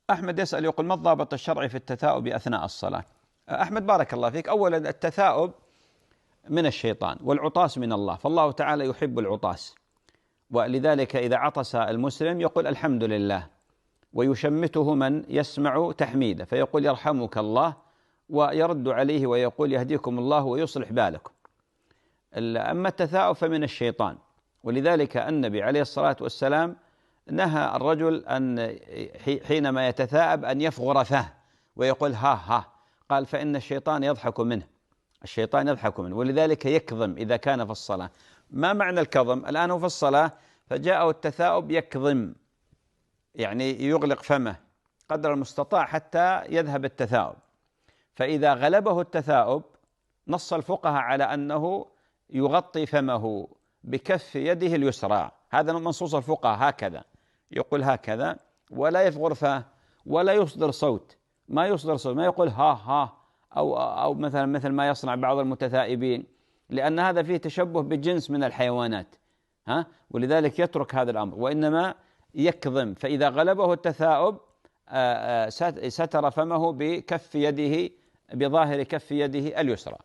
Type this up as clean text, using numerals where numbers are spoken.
أحمد يسأل يقول: ما الضابط الشرعي في التثاؤب أثناء الصلاة؟ أحمد بارك الله فيك، أولا التثاؤب من الشيطان والعطاس من الله، فالله تعالى يحب العطاس، ولذلك إذا عطس المسلم يقول الحمد لله، ويشمته من يسمع تحميده فيقول يرحمك الله، ويرد عليه ويقول يهديكم الله ويصلح بالكم. أما التثاؤب فمن الشيطان، ولذلك النبي عليه الصلاة والسلام نهى الرجل أن حينما يتثاءب أن يفغر فاه ويقول ها ها، قال فإن الشيطان يضحك منه، الشيطان يضحك منه، ولذلك يكظم إذا كان في الصلاة. ما معنى الكظم؟ الآن هو في الصلاة فجاءه التثاؤب يكظم، يعني يغلق فمه قدر المستطاع حتى يذهب التثاؤب. فإذا غلبه التثاؤب نص الفقهاء على أنه يغطي فمه بكف يده اليسرى، هذا منصوص الفقهاء هكذا، يقول هكذا ولا يفغر فاه ولا يصدر صوت، ما يصدر صوت، ما يقول ها ها أو مثل ما يصنع بعض المتثائبين، لأن هذا فيه تشبه بجنس من الحيوانات، ولذلك يترك هذا الأمر، وإنما يكظم. فإذا غلبه التثاؤب ستر فمه بكف يده، بظاهر كف يده اليسرى.